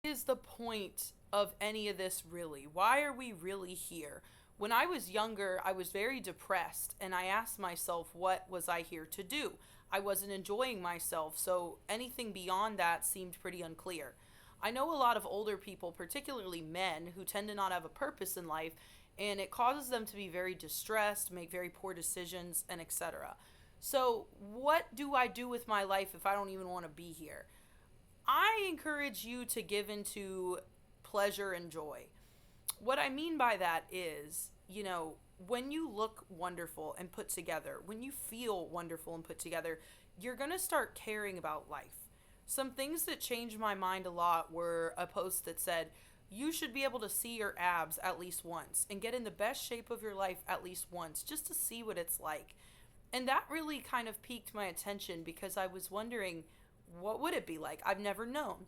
Is the point of any of this really? Why are we really here? When I was younger, I was very depressed and I asked myself, what was I here to do? I wasn't enjoying myself, so anything beyond that seemed pretty unclear. I know a lot of older people, particularly men, who tend to not have a purpose in life, and it causes them to be very distressed, make very poor decisions, and etc. So, what do I do with my life if I don't even want to be here? I encourage you to give into pleasure and joy. What I mean by that is, when you look wonderful and put together, when you feel wonderful and put together, you're going to start caring about life. Some things that changed my mind a lot were a post that said, you should be able to see your abs at least once and get in the best shape of your life at least once just to see what it's like. And that really kind of piqued my attention because I was wondering, what would it be like? I've never known.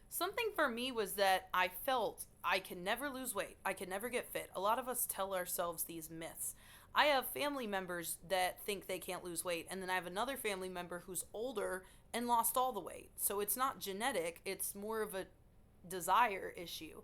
Something for me was that I felt I can never lose weight. I can never get fit. A lot of us tell ourselves these myths. I have family members that think they can't lose weight, and then I have another family member who's older and lost all the weight. So it's not genetic, it's more of a desire issue.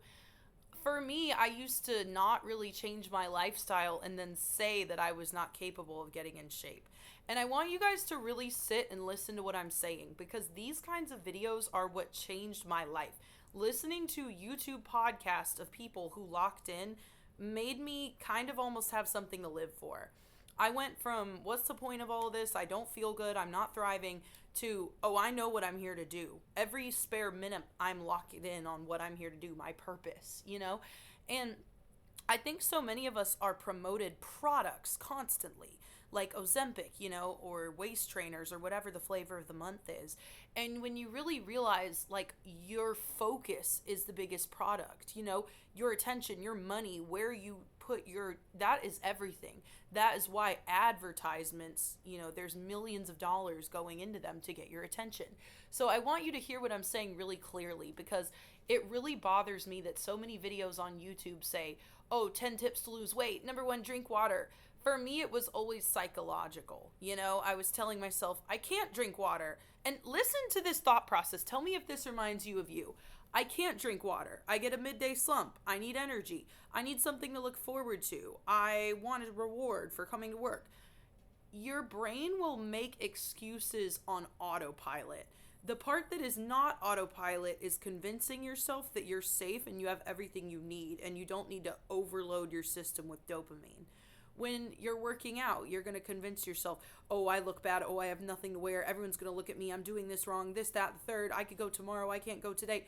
For me, I used to not really change my lifestyle and then say that I was not capable of getting in shape. And I want you guys to really sit and listen to what I'm saying because these kinds of videos are what changed my life. Listening to YouTube podcasts of people who locked in made me kind of almost have something to live for. I went from what's the point of all of this? I don't feel good. I'm not thriving to, oh, I know what I'm here to do. Every spare minute I'm locked in on what I'm here to do, my purpose. And I think so many of us are promoted products constantly, like Ozempic, or waist trainers or whatever the flavor of the month is. And when you really realize, like, your focus is the biggest product, your attention, your money, where you put that is everything. That is why advertisements, there's millions of dollars going into them to get your attention. So I want you to hear what I'm saying really clearly because it really bothers me that so many videos on YouTube say, oh, 10 tips to lose weight. Number one, drink water. For me, it was always psychological. I was telling myself, I can't drink water. And listen to this thought process. Tell me if this reminds you of you. I can't drink water. I get a midday slump. I need energy. I need something to look forward to. I want a reward for coming to work. Your brain will make excuses on autopilot. The part that is not autopilot is convincing yourself that you're safe and you have everything you need and you don't need to overload your system with dopamine. When you're working out, you're going to convince yourself, oh, I look bad. Oh, I have nothing to wear. Everyone's going to look at me. I'm doing this wrong. This, that, the third. I could go tomorrow. I can't go today.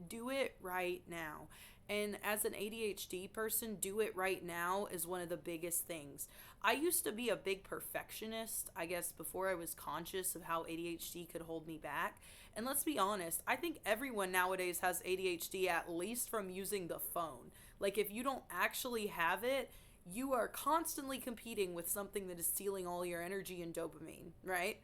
Do it right now. And as an ADHD person, do it right now is one of the biggest things. I used to be a big perfectionist, I guess, before I was conscious of how ADHD could hold me back. And let's be honest, I think everyone nowadays has ADHD, at least from using the phone. Like, if you don't actually have it, you are constantly competing with something that is stealing all your energy and dopamine, right?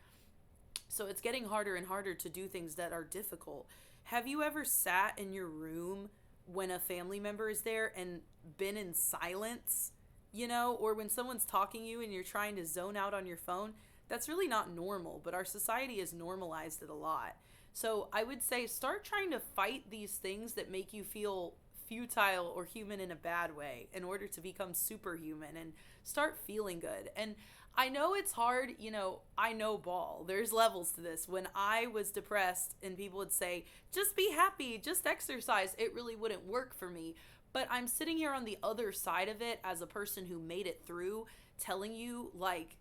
So it's getting harder and harder to do things that are difficult. Have you ever sat in your room when a family member is there and been in silence, or when someone's talking to you and you're trying to zone out on your phone? That's really not normal, but our society has normalized it a lot. So I would say start trying to fight these things that make you feel futile or human in a bad way in order to become superhuman and start feeling good. And I know it's hard, I know ball. There's levels to this. When I was depressed and people would say, just be happy, just exercise, it really wouldn't work for me. But I'm sitting here on the other side of it as a person who made it through, telling you, like,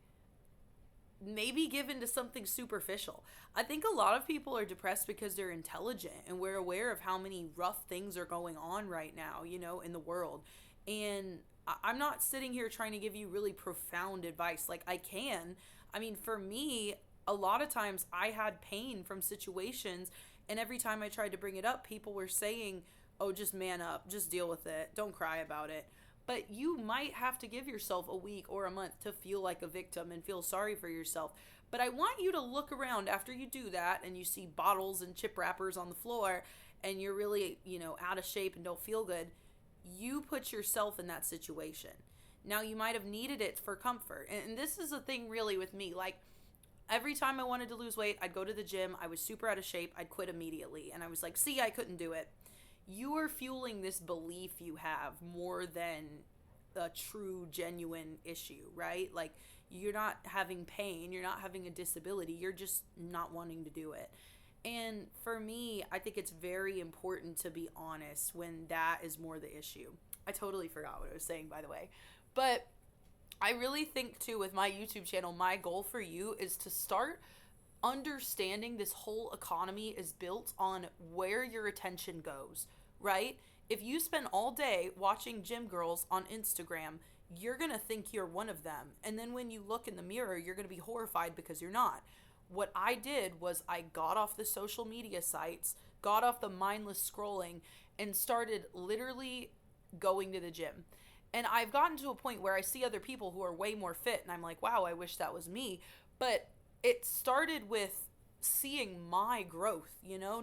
maybe given to something superficial. I think a lot of people are depressed because they're intelligent and we're aware of how many rough things are going on right now, in the world. And I'm not sitting here trying to give you really profound advice. Like, I can. I mean, for me, a lot of times I had pain from situations, and every time I tried to bring it up, people were saying, oh, just man up, just deal with it, don't cry about it. But you might have to give yourself a week or a month to feel like a victim and feel sorry for yourself. But I want you to look around after you do that and you see bottles and chip wrappers on the floor and you're really, out of shape and don't feel good. You put yourself in that situation. Now, you might have needed it for comfort. And this is the thing really with me. Like, Every time I wanted to lose weight, I'd go to the gym. I was super out of shape. I'd quit immediately. And I was like, see, I couldn't do it. You are fueling this belief you have more than a true, genuine issue, right? Like, you're not having pain. You're not having a disability. You're just not wanting to do it. And for me, I think it's very important to be honest when that is more the issue. I totally forgot what I was saying, by the way. But I really think, too, with my YouTube channel, my goal for you is to start understanding this whole economy is built on where your attention goes, right? If you spend all day watching gym girls on Instagram, you're going to think you're one of them. And then when you look in the mirror, you're going to be horrified because you're not. What I did was I got off the social media sites, got off the mindless scrolling, and started literally going to the gym. And I've gotten to a point where I see other people who are way more fit, and I'm like, wow, I wish that was me. But it started with seeing my growth,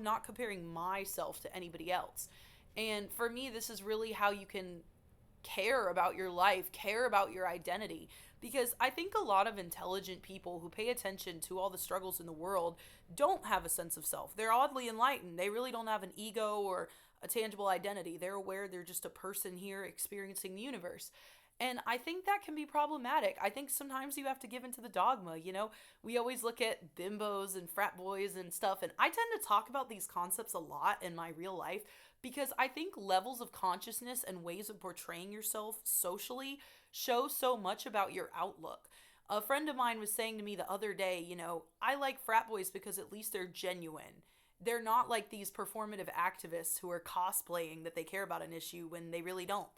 not comparing myself to anybody else. And for me, this is really how you can care about your life, care about your identity. Because I think a lot of intelligent people who pay attention to all the struggles in the world don't have a sense of self. They're oddly enlightened. They really don't have an ego or a tangible identity. They're aware they're just a person here experiencing the universe. And I think that can be problematic. I think sometimes you have to give into the dogma, We always look at bimbos and frat boys and stuff, and I tend to talk about these concepts a lot in my real life because I think levels of consciousness and ways of portraying yourself socially show so much about your outlook. A friend of mine was saying to me the other day, I like frat boys because at least they're genuine. They're not like these performative activists who are cosplaying that they care about an issue when they really don't.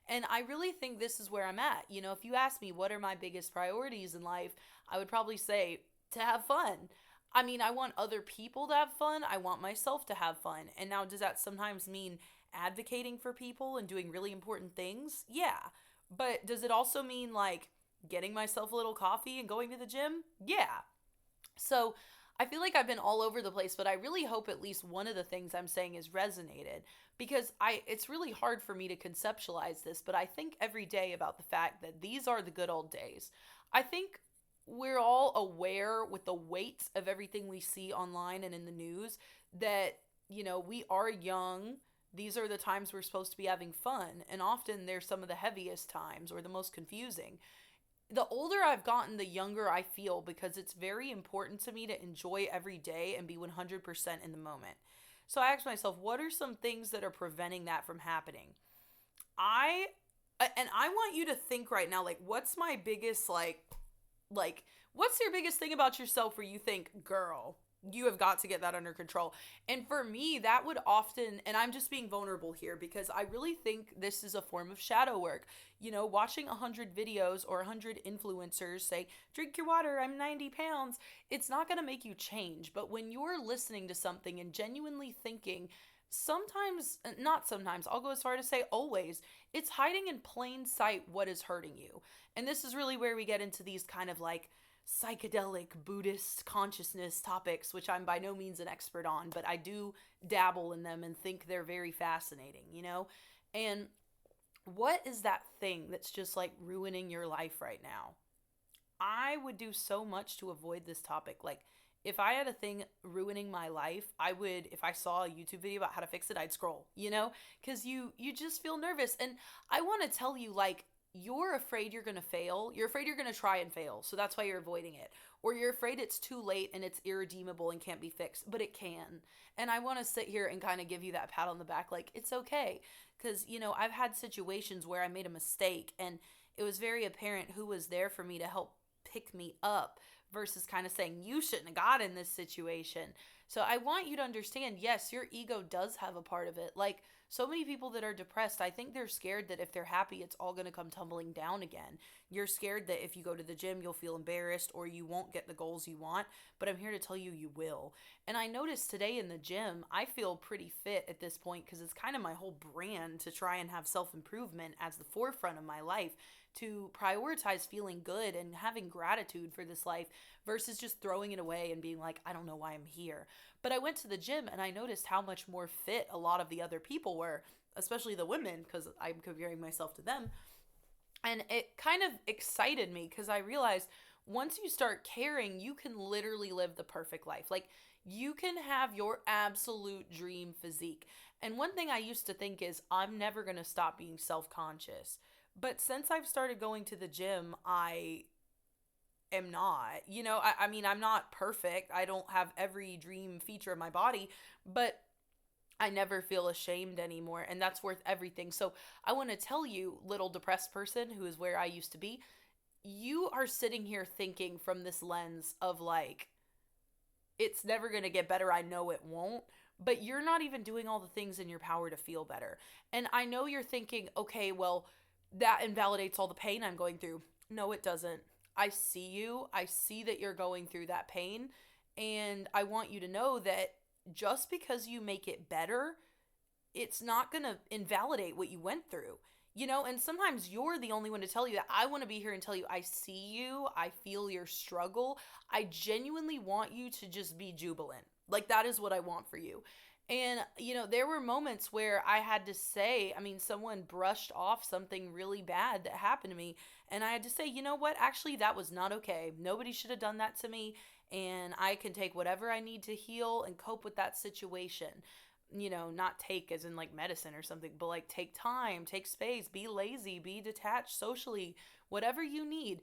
And I really think this is where I'm at. If you ask me what are my biggest priorities in life, I would probably say to have fun. I mean, I want other people to have fun. I want myself to have fun. And now, does that sometimes mean advocating for people and doing really important things? Yeah. But does it also mean like getting myself a little coffee and going to the gym? Yeah. So I feel like I've been all over the place, but I really hope at least one of the things I'm saying is resonated because it's really hard for me to conceptualize this, but I think every day about the fact that these are the good old days. I think we're all aware with the weight of everything we see online and in the news that, we are young. These are the times we're supposed to be having fun, and often they're some of the heaviest times or the most confusing. The older I've gotten, the younger I feel because it's very important to me to enjoy every day and be 100% in the moment. So I asked myself, what are some things that are preventing that from happening? I want you to think right now, like, what's my biggest, what's your biggest thing about yourself where you think, girl, you have got to get that under control? And for me, that would often, and I'm just being vulnerable here because I really think this is a form of shadow work. Watching 100 videos or 100 influencers say, drink your water, I'm 90 pounds, it's not going to make you change. But when you're listening to something and genuinely thinking, not sometimes, I'll go as far to say always, it's hiding in plain sight what is hurting you. And this is really where we get into these kind of like psychedelic Buddhist consciousness topics, which I'm by no means an expert on, but I do dabble in them and think they're very fascinating, And what is that thing that's just like ruining your life right now? I would do so much to avoid this topic. Like, if I had a thing ruining my life, I would, if I saw a YouTube video about how to fix it, I'd scroll, because you just feel nervous. And I want to tell you, like, you're afraid you're going to fail. You're afraid you're going to try and fail. So that's why you're avoiding it. Or you're afraid it's too late and it's irredeemable and can't be fixed, but it can. And I want to sit here and kind of give you that pat on the back. Like, it's okay. Because, I've had situations where I made a mistake and it was very apparent who was there for me to help pick me up versus kind of saying, you shouldn't have got in this situation. So I want you to understand, yes, your ego does have a part of it. Like, so many people that are depressed, I think they're scared that if they're happy, it's all going to come tumbling down again. You're scared that if you go to the gym, you'll feel embarrassed or you won't get the goals you want. But I'm here to tell you, you will. And I noticed today in the gym, I feel pretty fit at this point because it's kind of my whole brand to try and have self-improvement as the forefront of my life, to prioritize feeling good and having gratitude for this life versus just throwing it away and being like, I don't know why I'm here. But I went to the gym and I noticed how much more fit a lot of the other people were, especially the women, because I'm comparing myself to them. And it kind of excited me because I realized once you start caring, you can literally live the perfect life. Like, you can have your absolute dream physique. And one thing I used to think is, I'm never going to stop being self conscious. But since I've started going to the gym, I am not. I mean, I'm not perfect. I don't have every dream feature of my body, but I never feel ashamed anymore. And that's worth everything. So I want to tell you, little depressed person who is where I used to be, you are sitting here thinking from this lens of like, it's never going to get better. I know it won't. But you're not even doing all the things in your power to feel better. And I know you're thinking, okay, well, that invalidates all the pain I'm going through. No, it doesn't. I see you. I see that you're going through that pain. And I want you to know that just because you make it better, it's not going to invalidate what you went through. And sometimes you're the only one to tell you that. I want to be here and tell you, I see you. I feel your struggle. I genuinely want you to just be jubilant. Like, that is what I want for you. And, there were moments where I had to say, I mean, someone brushed off something really bad that happened to me. And I had to say, you know what? Actually, that was not okay. Nobody should have done that to me. And I can take whatever I need to heal and cope with that situation. Not take as in like medicine or something, but like take time, take space, be lazy, be detached socially, whatever you need.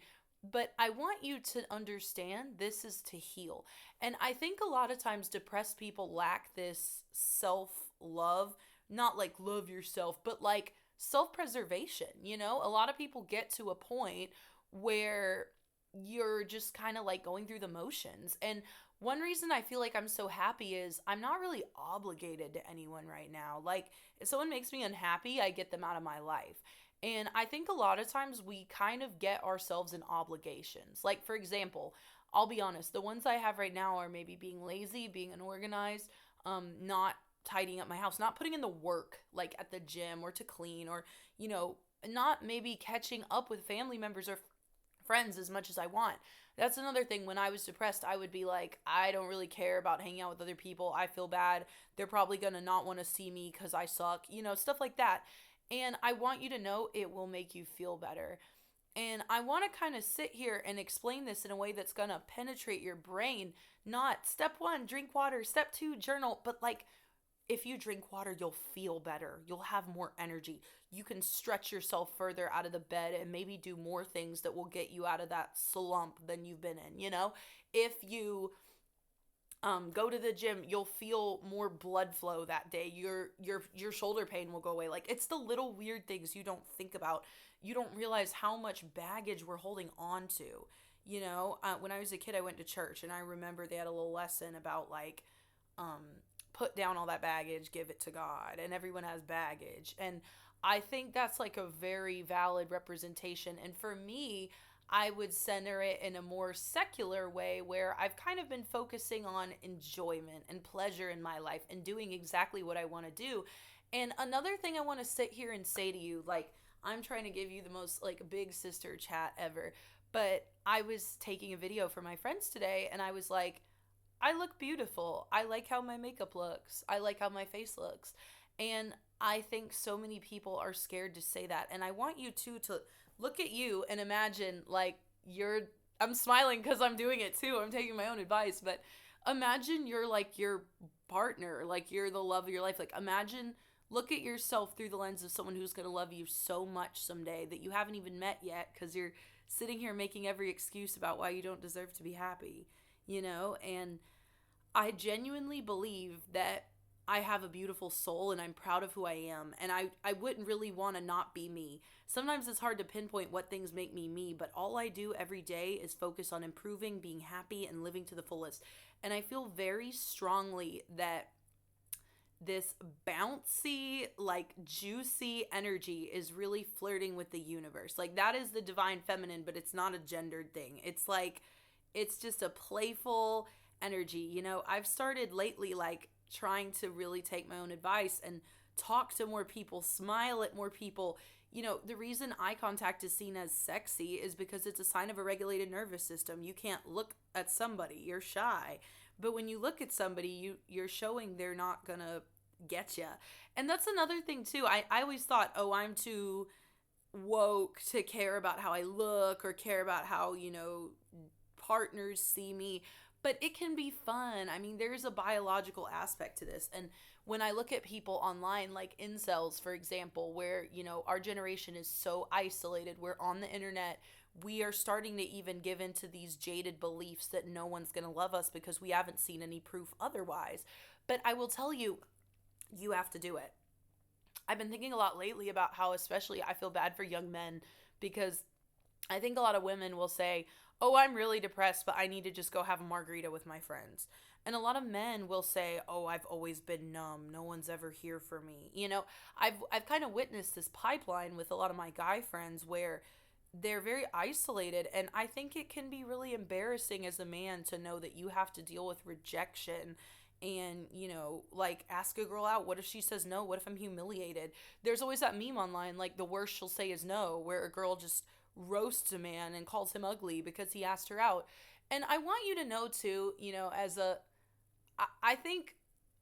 But I want you to understand this is to heal. And I think a lot of times depressed people lack this self love, not like love yourself, but like self preservation. A lot of people get to a point where you're just kind of like going through the motions. And one reason I feel like I'm so happy is I'm not really obligated to anyone right now. Like, if someone makes me unhappy, I get them out of my life. And I think a lot of times we kind of get ourselves in obligations. Like, for example, I'll be honest, the ones I have right now are maybe being lazy, being unorganized, not tidying up my house, not putting in the work like at the gym or to clean, or, not maybe catching up with family members or friends as much as I want. That's another thing. When I was depressed, I would be like, I don't really care about hanging out with other people. I feel bad. They're probably going to not want to see me because I suck, stuff like that. And I want you to know it will make you feel better. And I want to kind of sit here and explain this in a way that's going to penetrate your brain. Not step 1, drink water, step 2, journal, but like, if you drink water, you'll feel better. You'll have more energy. You can stretch yourself further out of the bed and maybe do more things that will get you out of that slump than you've been in. If you go to the gym, you'll feel more blood flow that day. Your shoulder pain will go away. Like, it's the little weird things you don't think about. You don't realize how much baggage we're holding on to. When I was a kid, I went to church, and I remember they had a little lesson about like, put down all that baggage, give it to God, and everyone has baggage. And I think that's like a very valid representation. And for me, I would center it in a more secular way where I've kind of been focusing on enjoyment and pleasure in my life and doing exactly what I want to do. And another thing I want to sit here and say to you, like, I'm trying to give you the most like big sister chat ever, but I was taking a video for my friends today, and I was like, I look beautiful. I like how my makeup looks. I like how my face looks. And I think so many people are scared to say that. And I want you to look at you and imagine like I'm smiling because I'm doing it too. I'm taking my own advice. But imagine you're like your partner, like you're the love of your life. Like, look at yourself through the lens of someone who's going to love you so much someday that you haven't even met yet, because you're sitting here making every excuse about why you don't deserve to be happy. And I genuinely believe that I have a beautiful soul, and I'm proud of who I am, and I wouldn't really want to not be me. Sometimes it's hard to pinpoint what things make me me, but all I do every day is focus on improving, being happy, and living to the fullest. And I feel very strongly that this bouncy, like juicy energy is really flirting with the universe. Like, that is the divine feminine, but it's not a gendered thing. It's like, it's just a playful energy. I've started lately like trying to really take my own advice and talk to more people, smile at more people. The reason eye contact is seen as sexy is because it's a sign of a regulated nervous system. You can't look at somebody, you're shy. But when you look at somebody, you're showing they're not gonna get you. And that's another thing too. I always thought, oh, I'm too woke to care about how I look or care about how, partners see me, but it can be fun. I mean, there's a biological aspect to this. And when I look at people online, like incels, for example, where, our generation is so isolated, we're on the internet, we are starting to even give into these jaded beliefs that no one's going to love us because we haven't seen any proof otherwise. But I will tell you, you have to do it. I've been thinking a lot lately about how, especially, I feel bad for young men because I think a lot of women will say, "Oh, I'm really depressed, but I need to just go have a margarita with my friends." And a lot of men will say, "Oh, I've always been numb. No one's ever here for me." I've kind of witnessed this pipeline with a lot of my guy friends where they're very isolated, and I think it can be really embarrassing as a man to know that you have to deal with rejection and, like, ask a girl out. What if she says no? What if I'm humiliated? There's always that meme online, like, the worst she'll say is no, where a girl just roasts a man and calls him ugly because he asked her out. And I want you to know too, I think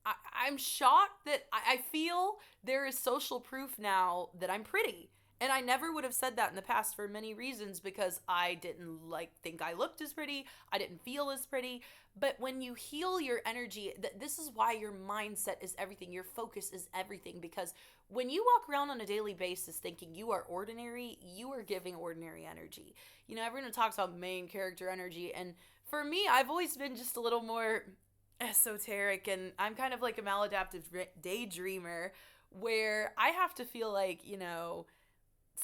I'm shocked that I feel there is social proof now that I'm pretty. And I never would have said that in the past for many reasons because I didn't think I looked as pretty. I didn't feel as pretty. But when you heal your energy, this is why your mindset is everything. Your focus is everything, because when you walk around on a daily basis thinking you are ordinary, you are giving ordinary energy. Everyone talks about main character energy, and for me, I've always been just a little more esoteric, and I'm kind of like a maladaptive daydreamer where I have to feel like,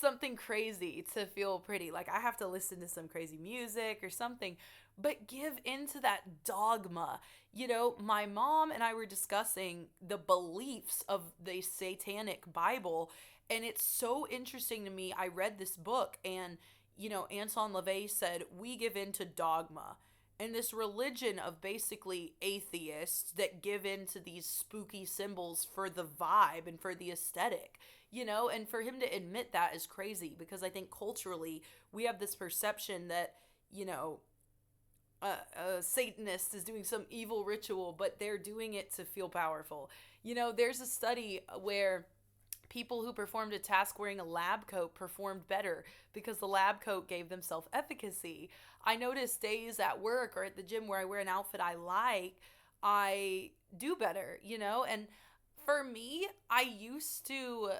something crazy to feel pretty. Like, I have to listen to some crazy music or something, but give into that dogma. My mom and I were discussing the beliefs of the Satanic Bible, and it's so interesting to me. I read this book, and, Anton LaVey said, we give into dogma. And this religion of basically atheists that give into these spooky symbols for the vibe and for the aesthetic, and for him to admit that is crazy, because I think culturally we have this perception that, a Satanist is doing some evil ritual, but they're doing it to feel powerful. There's a study where people who performed a task wearing a lab coat performed better because the lab coat gave them self-efficacy. I notice days at work or at the gym where I wear an outfit I like, I do better, And for me, I used to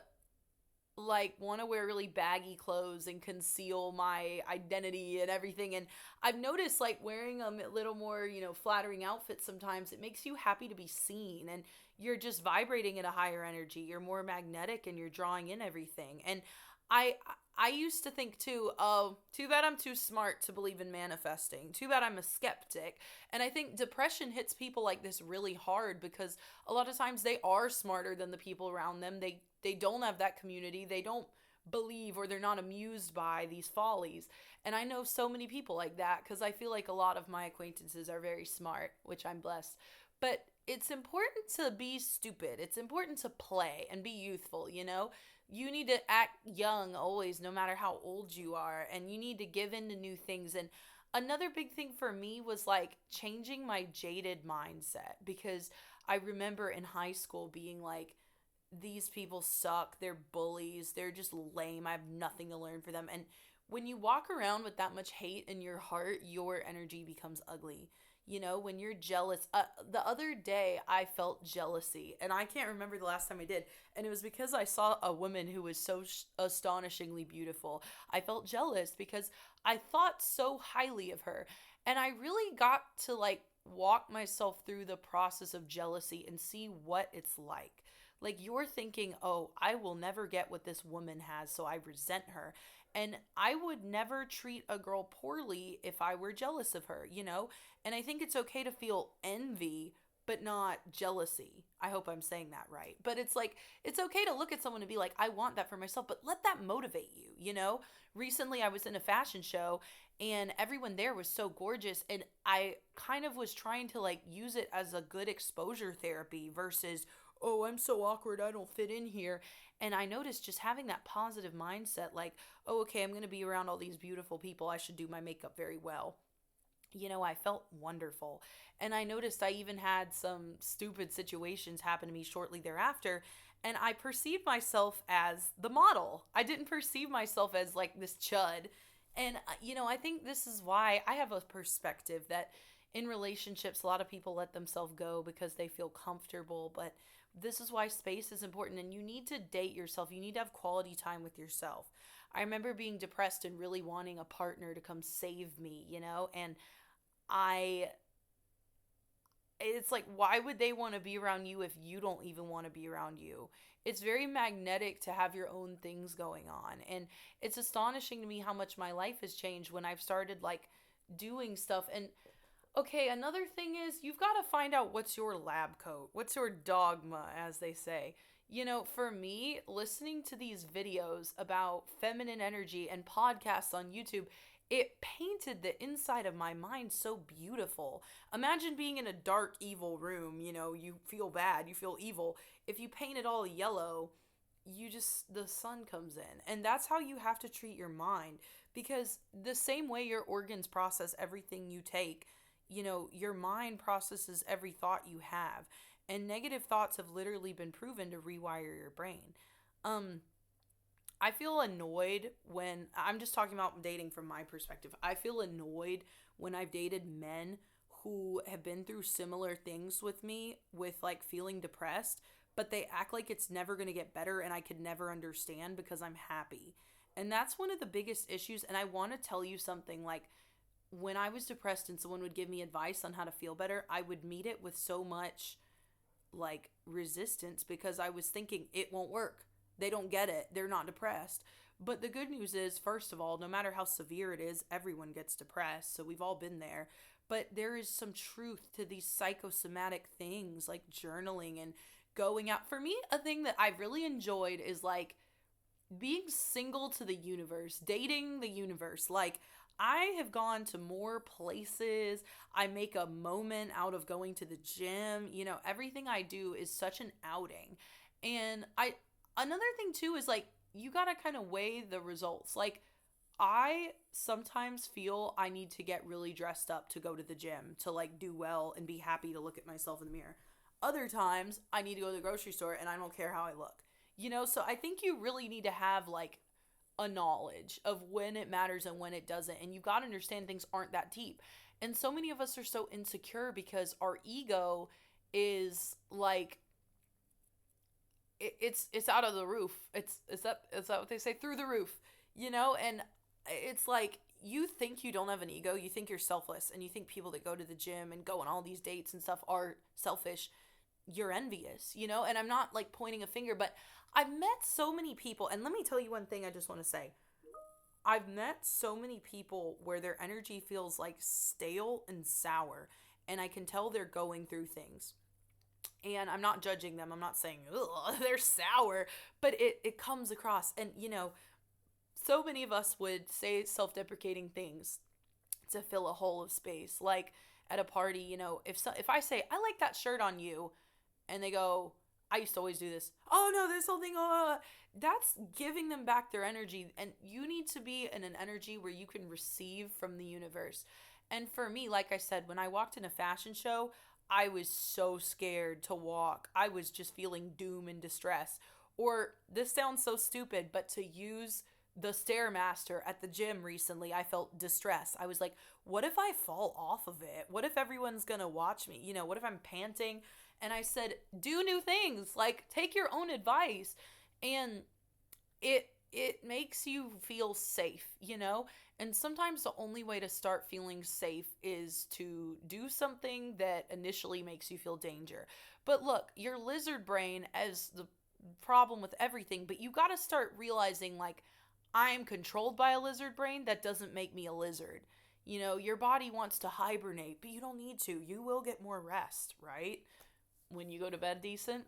want to wear really baggy clothes and conceal my identity and everything, and I've noticed wearing a little more flattering outfits, sometimes it makes you happy to be seen, and you're just vibrating at a higher energy, you're more magnetic, and you're drawing in everything. And I used to think too, oh, too bad I'm too smart to believe in manifesting. Too bad I'm a skeptic. And I think depression hits people like this really hard because a lot of times they are smarter than the people around them. They don't have that community. They don't believe, or they're not amused by these follies. And I know so many people like that because I feel like a lot of my acquaintances are very smart, which I'm blessed. But it's important to be stupid. It's important to play and be youthful, You need to act young always, no matter how old you are, and you need to give in to new things. And another big thing for me was changing my jaded mindset, because I remember in high school being like, these people suck, they're bullies, they're just lame, I have nothing to learn for them. And when you walk around with that much hate in your heart, your energy becomes ugly. When you're jealous, the other day I felt jealousy, and I can't remember the last time I did, and it was because I saw a woman who was so astonishingly beautiful. I felt jealous because I thought so highly of her, and I really got to walk myself through the process of jealousy and see what it's like. You're thinking, oh, I will never get what this woman has, so I resent her. And I would never treat a girl poorly if I were jealous of her, And I think it's okay to feel envy, but not jealousy. I hope I'm saying that right. But it's it's okay to look at someone and be like, I want that for myself, but let that motivate you, Recently I was in a fashion show and everyone there was so gorgeous, and I kind of was trying to use it as a good exposure therapy versus, oh, I'm so awkward, I don't fit in here. And I noticed just having that positive mindset, oh, okay, I'm going to be around all these beautiful people, I should do my makeup very well. I felt wonderful. And I noticed I even had some stupid situations happen to me shortly thereafter. And I perceived myself as the model. I didn't perceive myself as this chud. And, I think this is why I have a perspective that in relationships, a lot of people let themselves go because they feel comfortable. But this is why space is important. And you need to date yourself, you need to have quality time with yourself. I remember being depressed and really wanting a partner to come save me, and I it's like, why would they want to be around you if you don't even want to be around you? It's very magnetic to have your own things going on. And it's astonishing to me how much my life has changed when I've started like doing stuff. And okay, another thing is you've got to find out what's your lab coat, what's your dogma, as they say. For me, listening to these videos about feminine energy and podcasts on YouTube, it painted the inside of my mind so beautiful. Imagine being in a dark, evil room, you feel bad, you feel evil. If you paint it all yellow, the sun comes in. And that's how you have to treat your mind, because the same way your organs process everything you take, your mind processes every thought you have. And negative thoughts have literally been proven to rewire your brain. Um, I feel annoyed when I'm just talking about dating from my perspective. I feel annoyed when I've dated men who have been through similar things with me, with like feeling depressed, but they act like it's never going to get better and I could never understand because I'm happy. And that's one of the biggest issues. And I want to tell you something, like, when I was depressed and someone would give me advice on how to feel better, I would meet it with so much like resistance because I was thinking it won't work. They don't get it. They're not depressed. But the good news is, first of all, no matter how severe it is, everyone gets depressed. So we've all been there. But there is some truth to these psychosomatic things like journaling and going out. For me, a thing that I've really enjoyed is like being single to the universe, dating the universe. Like, I have gone to more places. I make a moment out of going to the gym. Everything I do is such an outing. And another thing too is like, you got to kind of weigh the results. Like, I sometimes feel I need to get really dressed up to go to the gym to like do well and be happy to look at myself in the mirror. Other times I need to go to the grocery store and I don't care how I look. So I think you really need to have like a knowledge of when it matters and when it doesn't. And you've got to understand things aren't that deep. And so many of us are so insecure because our ego is like, it's out of the roof. Is that what they say? Through the roof, and it's like, you think you don't have an ego, you think you're selfless, and you think people that go to the gym and go on all these dates and stuff are selfish. You're envious, and I'm not like pointing a finger, but I've met so many people, and let me tell you one thing I just want to say. I've met so many people where their energy feels like stale and sour, and I can tell they're going through things. And I'm not judging them. I'm not saying, ugh, they're sour, but it comes across. And, so many of us would say self deprecating things to fill a hole of space. Like at a party, if I say, I like that shirt on you, and they go, I used to always do this. Oh no, this whole thing, that's giving them back their energy. And you need to be in an energy where you can receive from the universe. And for me, like I said, when I walked in a fashion show, I was so scared to walk. I was just feeling doom and distress. Or this sounds so stupid, but to use the Stairmaster at the gym recently, I felt distress. I was like, what if I fall off of it? What if everyone's gonna watch me? What if I'm panting? And I said, do new things. Like, take your own advice. And it makes you feel safe. And sometimes the only way to start feeling safe is to do something that initially makes you feel danger. But look, your lizard brain is the problem with everything, but you got to start realizing, like, I'm controlled by a lizard brain. That doesn't make me a lizard. Your body wants to hibernate, but you don't need to. You will get more rest, right? When you go to bed decent.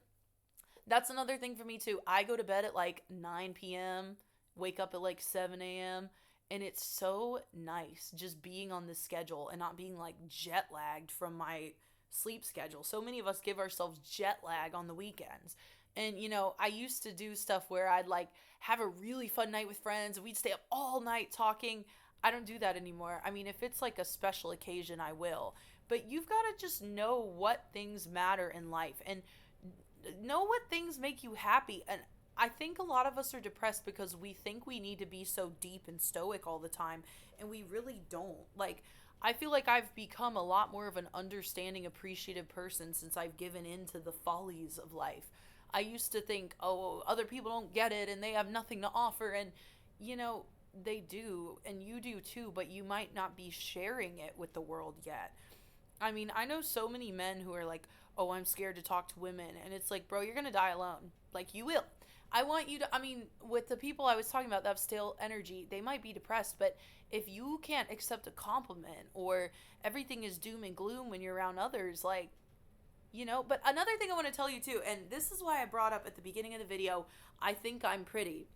That's another thing for me too. I go to bed at like 9 p.m., wake up at like 7 a.m., and it's so nice just being on this schedule and not being like jet lagged from my sleep schedule. So many of us give ourselves jet lag on the weekends. And I used to do stuff where I'd like have a really fun night with friends and we'd stay up all night talking. I don't do that anymore. I mean, if it's like a special occasion, I will. But you've got to just know what things matter in life and know what things make you happy. And I think a lot of us are depressed because we think we need to be so deep and stoic all the time, and we really don't. Like, I feel like I've become a lot more of an understanding, appreciative person since I've given in to the follies of life. I used to think, oh, other people don't get it and they have nothing to offer. And, you know, they do, and you do too, but you might not be sharing it with the world yet. I mean, I know so many men who are like, oh, I'm scared to talk to women. And it's like, bro, you're going to die alone. Like, you will. I want you to, I mean, with the people I was talking about that have stale energy, they might be depressed, but if you can't accept a compliment or everything is doom and gloom when you're around others, like, but another thing I want to tell you too, and this is why I brought up at the beginning of the video, I think I'm pretty.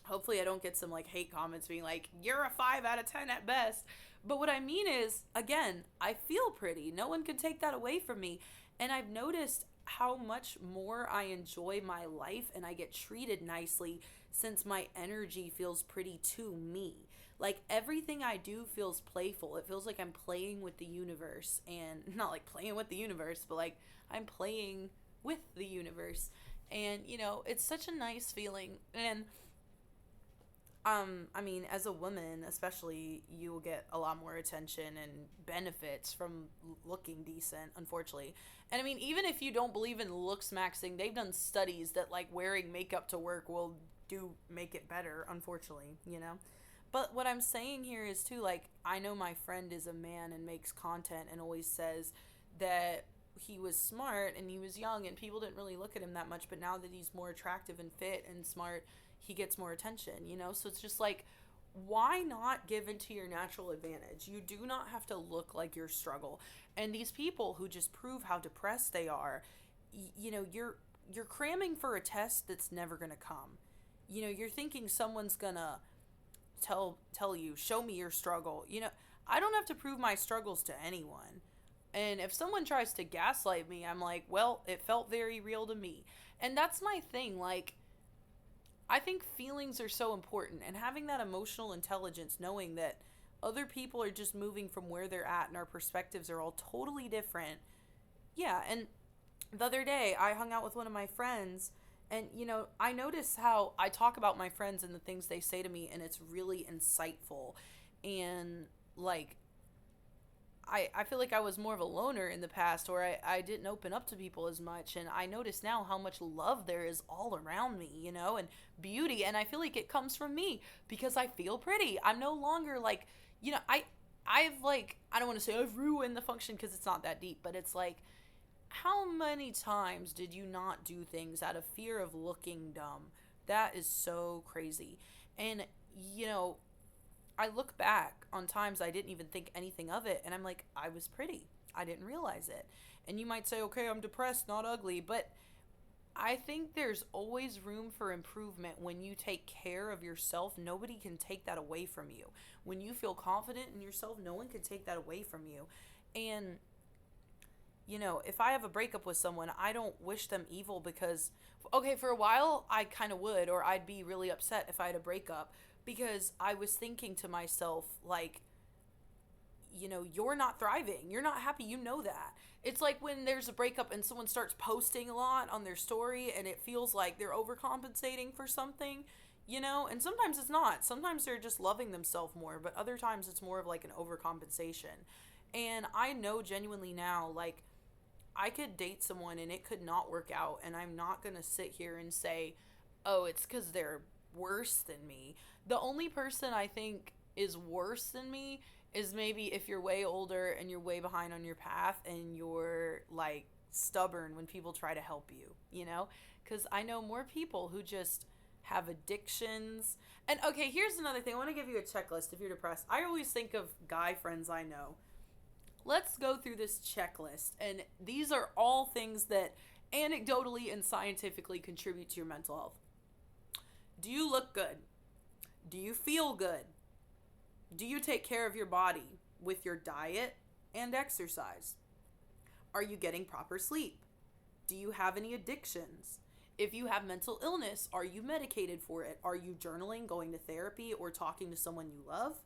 Hopefully I don't get some like hate comments being like, you're a 5 out of 10 at best. But what I mean is, again, I feel pretty. No one can take that away from me. And I've noticed how much more I enjoy my life and I get treated nicely since my energy feels pretty to me. Like everything I do feels playful. It feels like I'm playing with the universe, and not like playing with the universe, but like I'm playing with the universe. And it's such a nice feeling. And I mean, as a woman, especially, you will get a lot more attention and benefits from looking decent, unfortunately. And I mean, even if you don't believe in looks maxing, they've done studies that like wearing makeup to work will do make it better, unfortunately. But what I'm saying here is too, like, I know my friend is a man and makes content and always says that he was smart and he was young and people didn't really look at him that much, but now that he's more attractive and fit and smart, he gets more attention. So it's just like, why not give into your natural advantage? You do not have to look like your struggle. And these people who just prove how depressed they are, you're cramming for a test that's never going to come. You're thinking someone's going to tell you, show me your struggle. I don't have to prove my struggles to anyone. And if someone tries to gaslight me, I'm like, well, it felt very real to me. And that's my thing. Like, I think feelings are so important, and having that emotional intelligence, knowing that other people are just moving from where they're at and our perspectives are all totally different. Yeah, and the other day I hung out with one of my friends, and I notice how I talk about my friends and the things they say to me, and it's really insightful. And like, I feel like I was more of a loner in the past, or I didn't open up to people as much. And I notice now how much love there is all around me, and beauty. And I feel like it comes from me because I feel pretty. I'm no longer like, I've like, I don't want to say I've ruined the function because it's not that deep, but it's like, how many times did you not do things out of fear of looking dumb? That is so crazy. And, I look back on times I didn't even think anything of it, and I'm like, I was pretty. I didn't realize it. And you might say, okay, I'm depressed, not ugly, but I think there's always room for improvement when you take care of yourself. Nobody can take that away from you. When you feel confident in yourself, no one can take that away from you. And, if I have a breakup with someone, I don't wish them evil because, okay, for a while, I kind of would, or I'd be really upset if I had a breakup. Because I was thinking to myself, like, you're not thriving. You're not happy. You know that. It's like when there's a breakup and someone starts posting a lot on their story and it feels like they're overcompensating for something, and sometimes it's not. Sometimes they're just loving themselves more, but other times it's more of like an overcompensation. And I know genuinely now, like, I could date someone and it could not work out, and I'm not going to sit here and say, oh, it's because they're worse than me. The only person I think is worse than me is maybe if you're way older and you're way behind on your path and you're like stubborn when people try to help you, Because I know more people who just have addictions. And okay, here's another thing. I want to give you a checklist if you're depressed. I always think of guy friends I know. Let's go through this checklist. And these are all things that anecdotally and scientifically contribute to your mental health. Do you look good? Do you feel good? Do you take care of your body with your diet and exercise? Are you getting proper sleep? Do you have any addictions? If you have mental illness, are you medicated for it? Are you journaling, going to therapy, or talking to someone you love?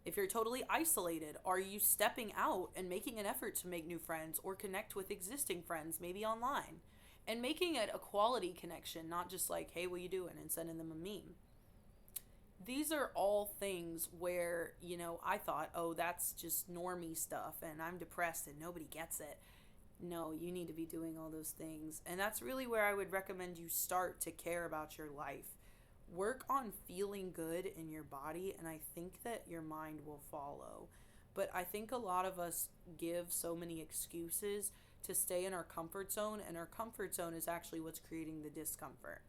If you're totally isolated, are you stepping out and making an effort to make new friends or connect with existing friends, maybe online? and making it a quality connection, not just like, hey, what you doing, and sending them a meme. These are all things where, I thought, oh, that's just normie stuff and I'm depressed and nobody gets it. No, you need to be doing all those things. And that's really where I would recommend you start to care about your life. Work on feeling good in your body, and I think that your mind will follow. But I think a lot of us give so many excuses to stay in our comfort zone, and our comfort zone is actually what's creating the discomfort.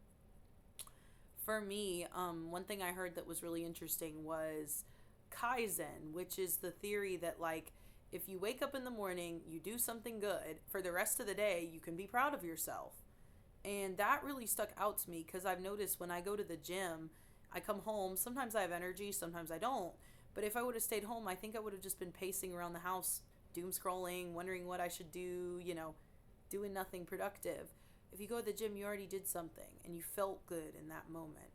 For me, one thing I heard that was really interesting was Kaizen, which is the theory that, like, if you wake up in the morning, you do something good, for the rest of the day, you can be proud of yourself. And that really stuck out to me because I've noticed when I go to the gym, I come home, sometimes I have energy, sometimes I don't. But if I would have stayed home, I think I would have just been pacing around the house, doom scrolling, wondering what I should do, doing nothing productive. If you go to the gym, you already did something and you felt good in that moment.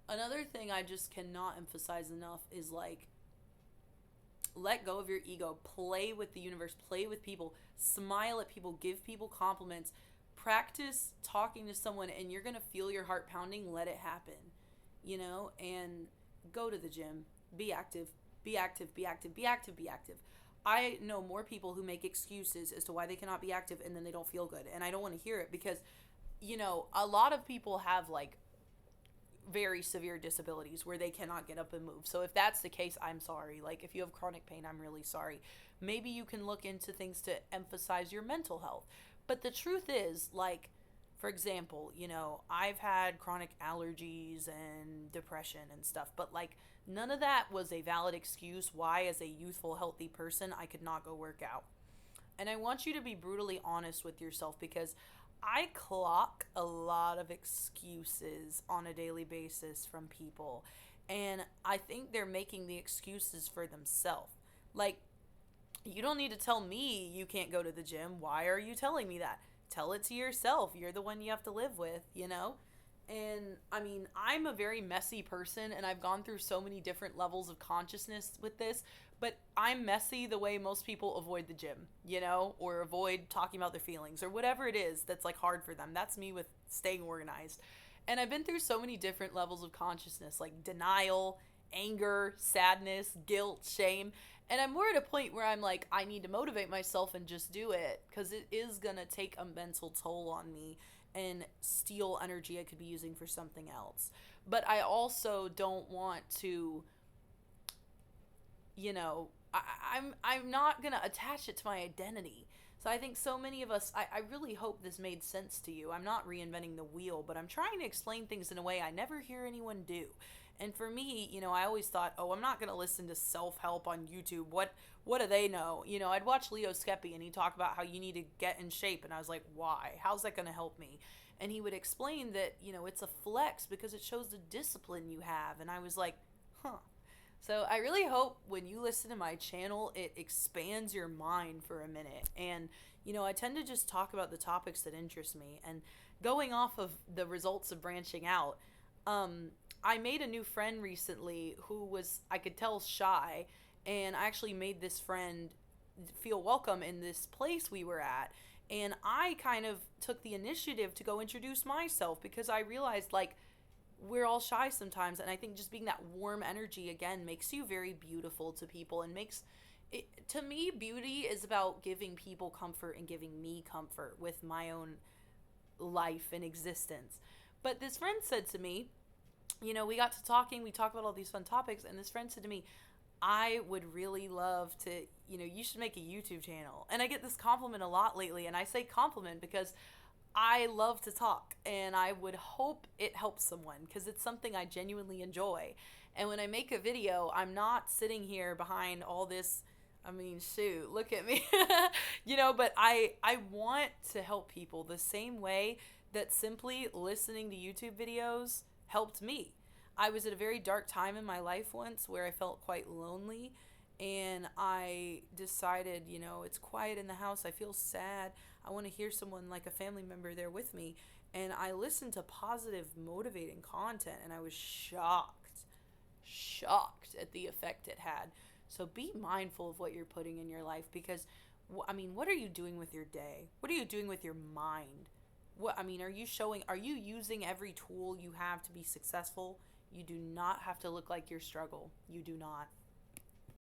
Another thing I just cannot emphasize enough is, like, let go of your ego. Play with the universe, play with people, smile at people, give people compliments. Practice talking to someone and you're going to feel your heart pounding. Let it happen, and go to the gym. Be active, be active, be active, be active, be active. I know more people who make excuses as to why they cannot be active and then they don't feel good. And I don't want to hear it because, a lot of people have, like, very severe disabilities where they cannot get up and move. So if that's the case, I'm sorry. Like, if you have chronic pain, I'm really sorry. Maybe you can look into things to emphasize your mental health. But the truth is, like, for example, I've had chronic allergies and depression and stuff, but, like, none of that was a valid excuse why, as a youthful, healthy person, I could not go work out. And I want you to be brutally honest with yourself because I clock a lot of excuses on a daily basis from people. And I think they're making the excuses for themselves. Like, you don't need to tell me you can't go to the gym. Why are you telling me that? Tell it to yourself. You're the one you have to live with, And I mean, I'm a very messy person and I've gone through so many different levels of consciousness with this, but I'm messy the way most people avoid the gym, or avoid talking about their feelings or whatever it is that's, like, hard for them. That's me with staying organized. And I've been through so many different levels of consciousness, like denial, anger, sadness, guilt, shame. And I'm more at a point where I'm like, I need to motivate myself and just do it because it is going to take a mental toll on me and steal energy I could be using for something else. But I also don't want to, I'm not going to attach it to my identity. So I think so many of us, I really hope this made sense to you. I'm not reinventing the wheel, but I'm trying to explain things in a way I never hear anyone do. And for me, I always thought, oh, I'm not going to listen to self-help on YouTube. What do they know? I'd watch Leo Skeppy and he'd talk about how you need to get in shape. And I was like, why? How's that going to help me? And he would explain that, it's a flex because it shows the discipline you have. And I was like, huh. So I really hope when you listen to my channel, it expands your mind for a minute. And, I tend to just talk about the topics that interest me. And going off of the results of branching out, I made a new friend recently who was, I could tell, shy. And I actually made this friend feel welcome in this place we were at. And I kind of took the initiative to go introduce myself because I realized, like, we're all shy sometimes, and I think just being that warm energy again makes you very beautiful to people and makes it, to me, beauty is about giving people comfort and giving me comfort with my own life and existence. But this friend said to me, we got to talking, we talked about all these fun topics, and this friend said to me, I would really love to, you should make a YouTube channel. And I get this compliment a lot lately, and I say compliment because I love to talk and I would hope it helps someone because it's something I genuinely enjoy. And when I make a video, I'm not sitting here behind all this, I mean, shoot, look at me, but I want to help people the same way that simply listening to YouTube videos helped me. I was at a very dark time in my life once where I felt quite lonely. And I decided, it's quiet in the house. I feel sad. I want to hear someone, like a family member, there with me. And I listened to positive, motivating content, and I was shocked at the effect it had. So be mindful of what you're putting in your life because, what are you doing with your day? What are you doing with your mind? What I mean, are you using every tool you have to be successful? You do not have to look like your struggle. You do not.